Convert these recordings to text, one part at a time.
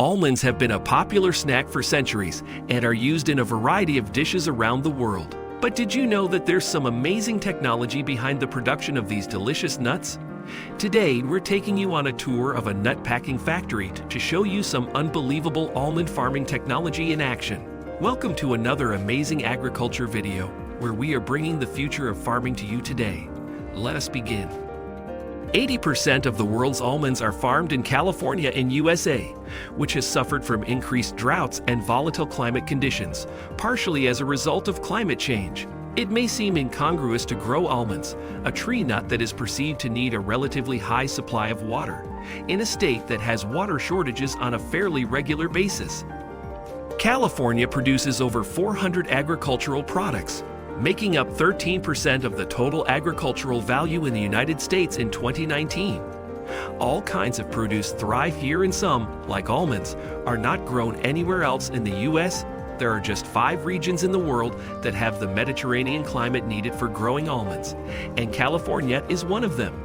Almonds have been a popular snack for centuries and are used in a variety of dishes around the world. But did you know that there's some amazing technology behind the production of these delicious nuts? Today, we're taking you on a tour of a nut packing factory to show you some unbelievable almond farming technology in action. Welcome to another amazing agriculture video, where we are bringing the future of farming to you today. Let us begin. 80% of the world's almonds are farmed in California in USA, which has suffered from increased droughts and volatile climate conditions, partially as a result of climate change. It may seem incongruous to grow almonds, a tree nut that is perceived to need a relatively high supply of water, in a state that has water shortages on a fairly regular basis. California produces over 400 agricultural products, making up 13% of the total agricultural value in the United States in 2019. All kinds of produce thrive here, and some, like almonds, are not grown anywhere else in the U.S. There are just 5 regions in the world that have the Mediterranean climate needed for growing almonds, and California is one of them.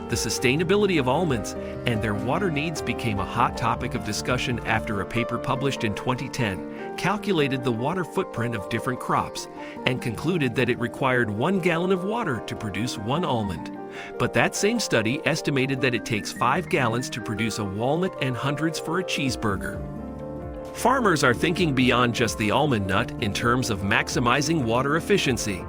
The sustainability of almonds and their water needs became a hot topic of discussion after a paper published in 2010 calculated the water footprint of different crops and concluded that it required 1 gallon of water to produce 1 almond. But that same study estimated that it takes 5 gallons to produce a walnut and hundreds for a cheeseburger. Farmers are thinking beyond just the almond nut in terms of maximizing water efficiency.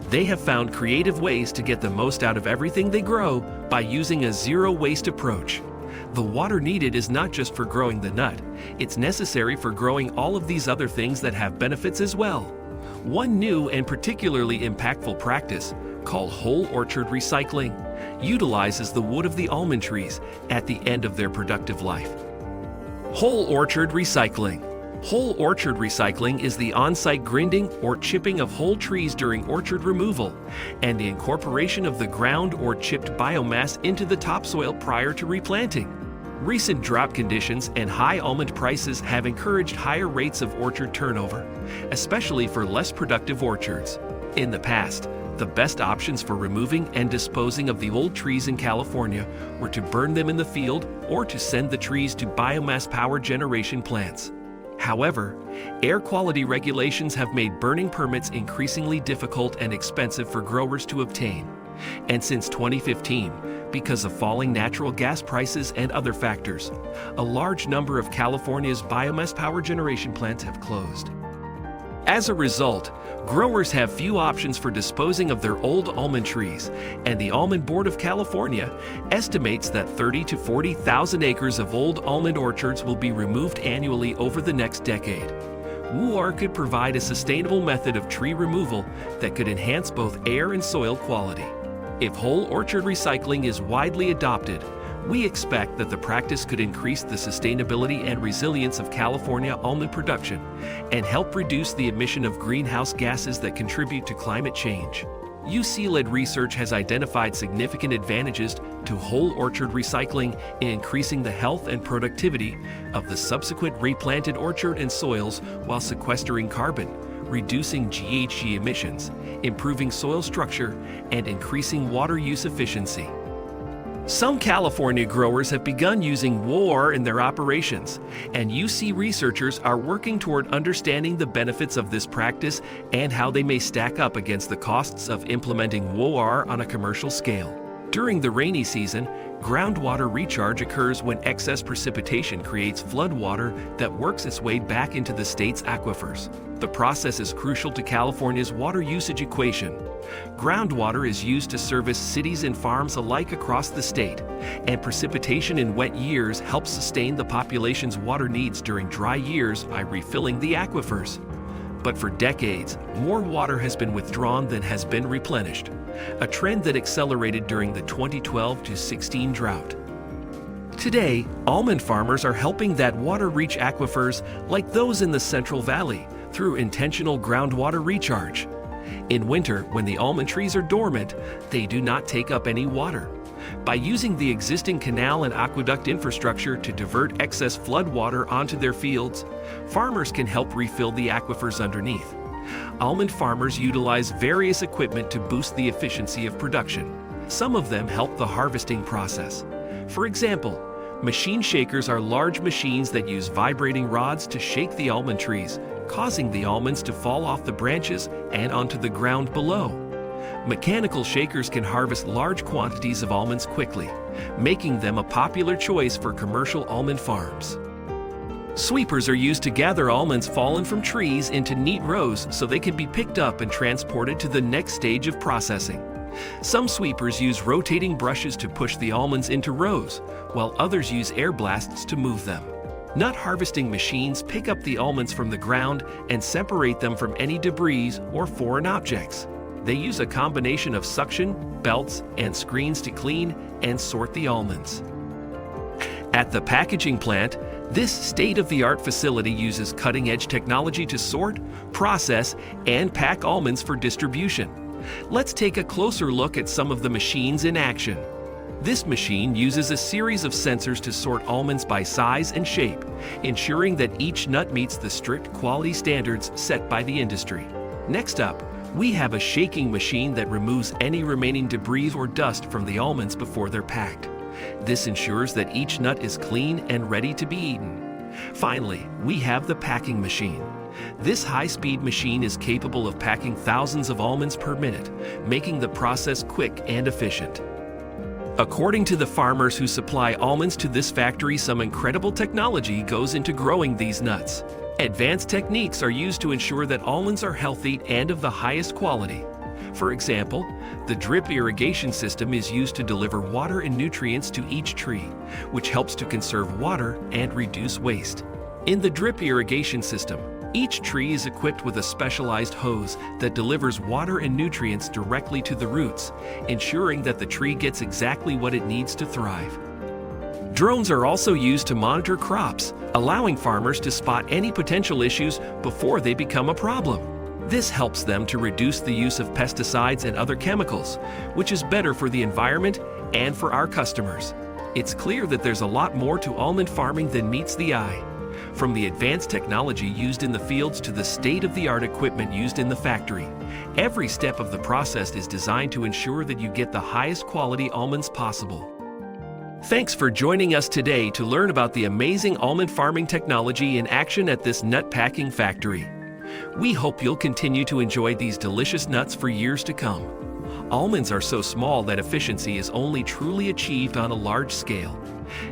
They have found creative ways to get the most out of everything they grow by using a zero-waste approach. The water needed is not just for growing the nut, it's necessary for growing all of these other things that have benefits as well. One new and particularly impactful practice, called whole orchard recycling, utilizes the wood of the almond trees at the end of their productive life. Whole orchard recycling. Whole orchard recycling is the on-site grinding or chipping of whole trees during orchard removal and the incorporation of the ground or chipped biomass into the topsoil prior to replanting. Recent drought conditions and high almond prices have encouraged higher rates of orchard turnover, especially for less productive orchards. In the past, the best options for removing and disposing of the old trees in California were to burn them in the field or to send the trees to biomass power generation plants. However, air quality regulations have made burning permits increasingly difficult and expensive for growers to obtain. And since 2015, because of falling natural gas prices and other factors, a large number of California's biomass power generation plants have closed. As a result, growers have few options for disposing of their old almond trees, and the Almond Board of California estimates that 30,000 to 40,000 acres of old almond orchards will be removed annually over the next decade. WOOR could provide a sustainable method of tree removal that could enhance both air and soil quality. If whole orchard recycling is widely adopted, we expect that the practice could increase the sustainability and resilience of California almond production and help reduce the emission of greenhouse gases that contribute to climate change. UC-led research has identified significant advantages to whole orchard recycling in increasing the health and productivity of the subsequent replanted orchard and soils while sequestering carbon, reducing GHG emissions, improving soil structure, and increasing water use efficiency. Some California growers have begun using WOOR in their operations, and UC researchers are working toward understanding the benefits of this practice and how they may stack up against the costs of implementing WOOR on a commercial scale. During the rainy season, groundwater recharge occurs when excess precipitation creates flood water that works its way back into the state's aquifers. The process is crucial to California's water usage equation. Groundwater is used to service cities and farms alike across the state, and precipitation in wet years helps sustain the population's water needs during dry years by refilling the aquifers. But for decades, more water has been withdrawn than has been replenished, a trend that accelerated during the 2012-16 drought. Today, almond farmers are helping that water reach aquifers like those in the Central Valley through intentional groundwater recharge. In winter, when the almond trees are dormant, they do not take up any water. By using the existing canal and aqueduct infrastructure to divert excess flood water onto their fields, farmers can help refill the aquifers underneath. Almond farmers utilize various equipment to boost the efficiency of production. Some of them help the harvesting process. For example, Machine shakers are large machines that use vibrating rods to shake the almond trees, causing the almonds to fall off the branches and onto the ground below. Mechanical shakers can harvest large quantities of almonds quickly, making them a popular choice for commercial almond farms. Sweepers are used to gather almonds fallen from trees into neat rows so they can be picked up and transported to the next stage of processing. Some sweepers use rotating brushes to push the almonds into rows, while others use air blasts to move them. Nut harvesting machines pick up the almonds from the ground and separate them from any debris or foreign objects. They use a combination of suction, belts, and screens to clean and sort the almonds. At the packaging plant, this state-of-the-art facility uses cutting-edge technology to sort, process, and pack almonds for distribution. Let's take a closer look at some of the machines in action. This machine uses a series of sensors to sort almonds by size and shape, ensuring that each nut meets the strict quality standards set by the industry. Next up, we have a shaking machine that removes any remaining debris or dust from the almonds before they're packed. This ensures that each nut is clean and ready to be eaten. Finally, we have the packing machine. This high-speed machine is capable of packing thousands of almonds per minute, making the process quick and efficient. According to the farmers who supply almonds to this factory, some incredible technology goes into growing these nuts. Advanced techniques are used to ensure that almonds are healthy and of the highest quality. For example, the drip irrigation system is used to deliver water and nutrients to each tree, which helps to conserve water and reduce waste. In the drip irrigation system, each tree is equipped with a specialized hose that delivers water and nutrients directly to the roots, ensuring that the tree gets exactly what it needs to thrive. Drones are also used to monitor crops, allowing farmers to spot any potential issues before they become a problem. This helps them to reduce the use of pesticides and other chemicals, which is better for the environment and for our customers. It's clear that there's a lot more to almond farming than meets the eye. From the advanced technology used in the fields to the state-of-the-art equipment used in the factory, every step of the process is designed to ensure that you get the highest quality almonds possible. Thanks for joining us today to learn about the amazing almond farming technology in action at this nut packing factory. We hope you'll continue to enjoy these delicious nuts for years to come. Almonds are so small that efficiency is only truly achieved on a large scale.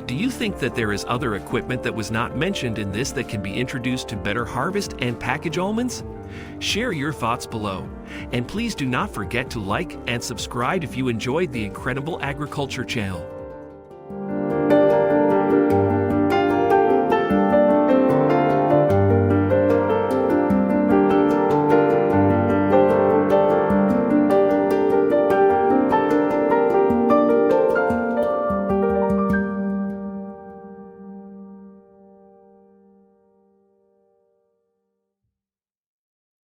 Do you think that there is other equipment that was not mentioned in this that can be introduced to better harvest and package almonds? Share your thoughts below, and please do not forget to like and subscribe if you enjoyed the Incredible Agriculture channel.